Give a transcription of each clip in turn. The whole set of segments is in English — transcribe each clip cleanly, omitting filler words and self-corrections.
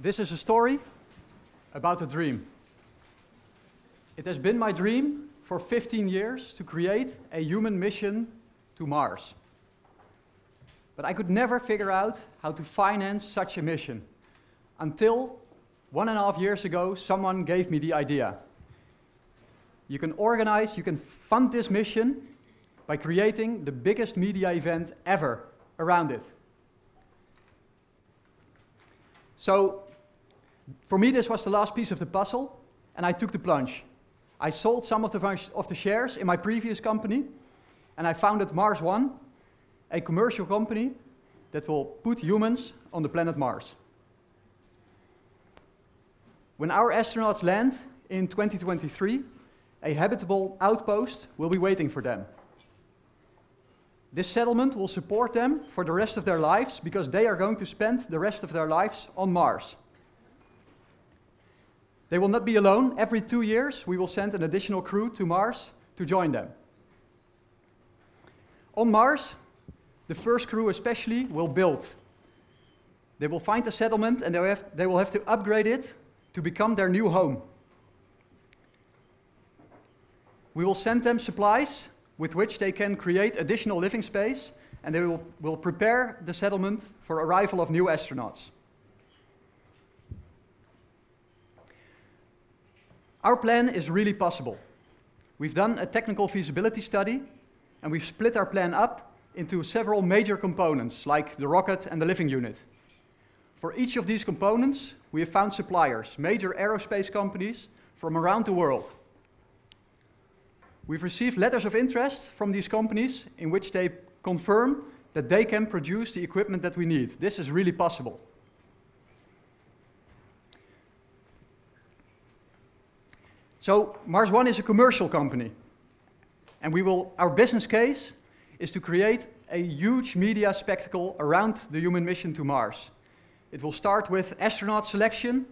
This is a story about a dream. It has been my dream for 15 years to create a human mission to Mars. But I could never figure out how to finance such a mission until 1.5 years ago someone gave me the idea. You can fund this mission by creating the biggest media event ever around it. So, for me this was the last piece of the puzzle, and I took the plunge. I sold some of the shares in my previous company, and I founded Mars One, a commercial company that will put humans on the planet Mars. When our astronauts land in 2023, a habitable outpost will be waiting for them. This settlement will support them for the rest of their lives because they are going to spend the rest of their lives on Mars. They will not be alone. Every 2 years, we will send an additional crew to Mars to join them. On Mars, the first crew especially will build. They will find a settlement and they will have to upgrade it to become their new home. We will send them supplies with which they can create additional living space, and they will prepare the settlement for arrival of new astronauts. Our plan is really possible. We've done a technical feasibility study, and we've split our plan up into several major components, like the rocket and the living unit. For each of these components, we have found suppliers, major aerospace companies from around the world. We've received letters of interest from these companies in which they confirm that they can produce the equipment that we need. This is really possible. So Mars One is a commercial company, and our business case is to create a huge media spectacle around the human mission to Mars. It will start with astronaut selection.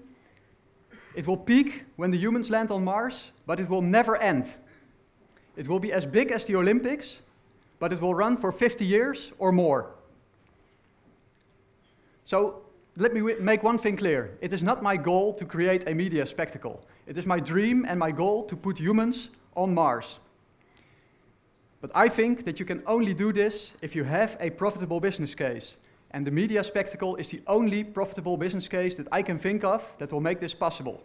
It will peak when the humans land on Mars, but it will never end. It will be as big as the Olympics, but it will run for 50 years or more. So let me make one thing clear. It is not my goal to create a media spectacle. It is my dream and my goal to put humans on Mars. But I think that you can only do this if you have a profitable business case. And the media spectacle is the only profitable business case that I can think of that will make this possible.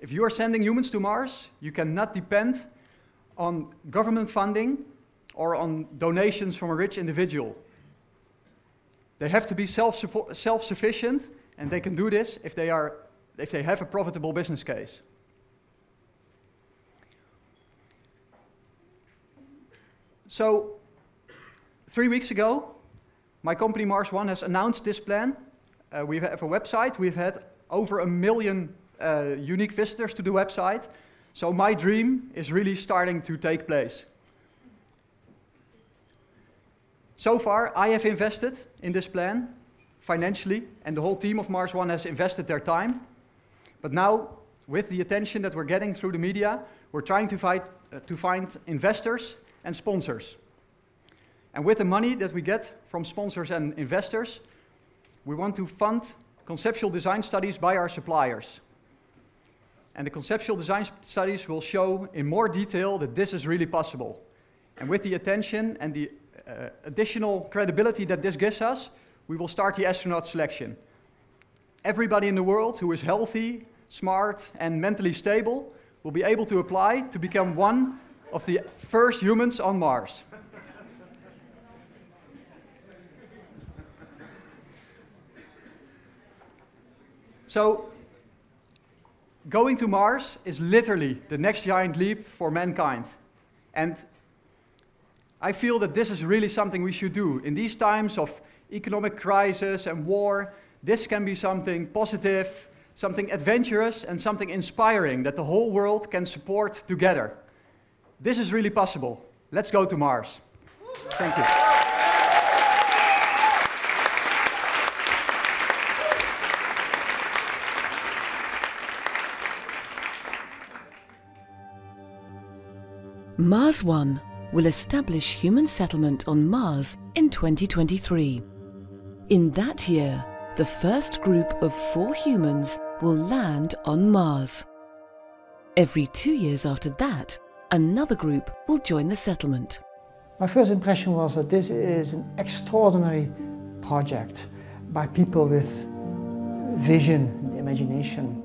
If you are sending humans to Mars, you cannot depend on government funding or on donations from a rich individual. They have to be self-sufficient, and they can do this if they have a profitable business case. So, 3 weeks ago, my company Mars One has announced this plan. We have a website. We've had over 1 million unique visitors to the website. So my dream is really starting to take place. So far, I have invested in this plan financially, and the whole team of Mars One has invested their time. But now, with the attention that we're getting through the media, we're trying to find investors and sponsors. And with the money that we get from sponsors and investors, we want to fund conceptual design studies by our suppliers. And the conceptual design studies will show in more detail that this is really possible. And with the attention and the additional credibility that this gives us, we will start the astronaut selection. Everybody in the world who is healthy, smart, and mentally stable will be able to apply to become one of the first humans on Mars. So, going to Mars is literally the next giant leap for mankind. And I feel that this is really something we should do. In these times of economic crisis and war, this can be something positive, something adventurous, and something inspiring that the whole world can support together. This is really possible. Let's go to Mars. Thank you. Mars One will establish human settlement on Mars in 2023. In that year, the first group of 4 humans will land on Mars. Every 2 years after that, another group will join the settlement. My first impression was that this is an extraordinary project by people with vision and imagination.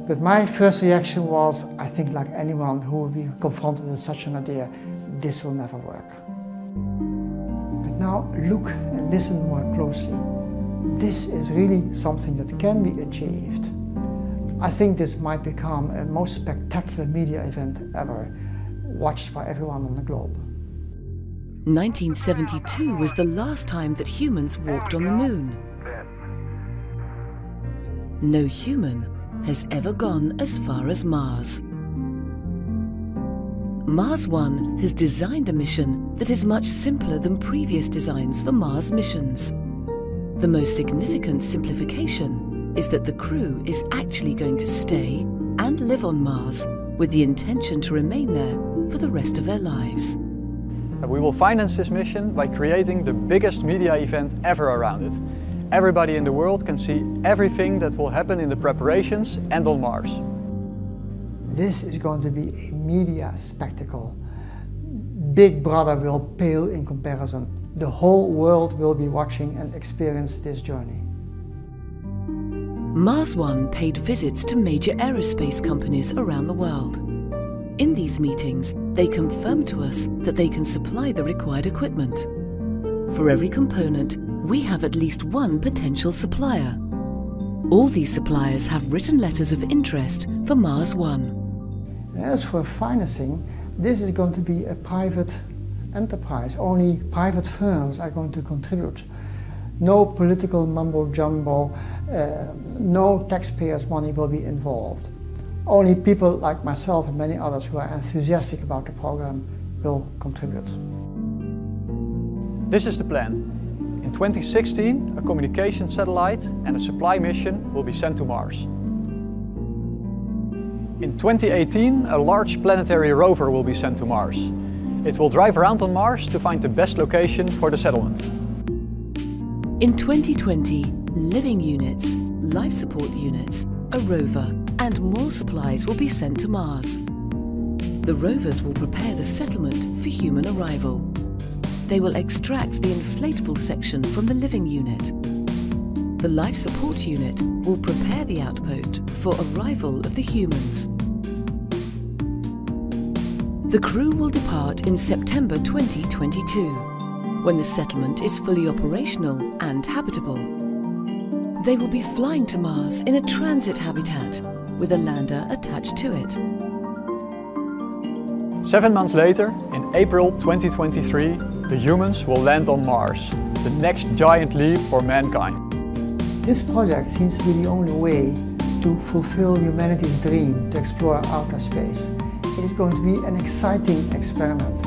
But my first reaction was, I think like anyone who will be confronted with such an idea, this will never work. But now look and listen more closely. This is really something that can be achieved. I think this might become a most spectacular media event ever, watched by everyone on the globe. 1972 was the last time that humans walked on the moon. No human has ever gone as far as Mars. Mars One has designed a mission that is much simpler than previous designs for Mars missions. The most significant simplification is that the crew is actually going to stay and live on Mars with the intention to remain there for the rest of their lives. We will finance this mission by creating the biggest media event ever around it. Everybody in the world can see everything that will happen in the preparations and on Mars. This is going to be a media spectacle. Big Brother will pale in comparison. The whole world will be watching and experience this journey. Mars One paid visits to major aerospace companies around the world. In these meetings, they confirmed to us that they can supply the required equipment. For every component, we have at least one potential supplier. All these suppliers have written letters of interest for Mars One. As for financing, this is going to be a private enterprise. Only private firms are going to contribute. No political mumbo-jumbo, no taxpayers' money will be involved. Only people like myself and many others who are enthusiastic about the program will contribute. This is the plan. In 2016, a communication satellite and a supply mission will be sent to Mars. In 2018, a large planetary rover will be sent to Mars. It will drive around on Mars to find the best location for the settlement. In 2020, living units, life support units, a rover and more supplies will be sent to Mars. The rovers will prepare the settlement for human arrival. They will extract the inflatable section from the living unit. The life support unit will prepare the outpost for arrival of the humans. The crew will depart in September 2022, when the settlement is fully operational and habitable. They will be flying to Mars in a transit habitat with a lander attached to it. 7 months later, in April 2023, the humans will land on Mars, the next giant leap for mankind. This project seems to be the only way to fulfill humanity's dream to explore outer space. It is going to be an exciting experiment.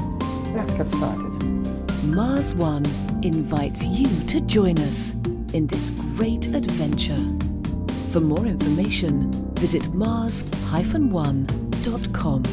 Let's get started. Mars One invites you to join us in this great adventure. For more information, visit mars-one.com.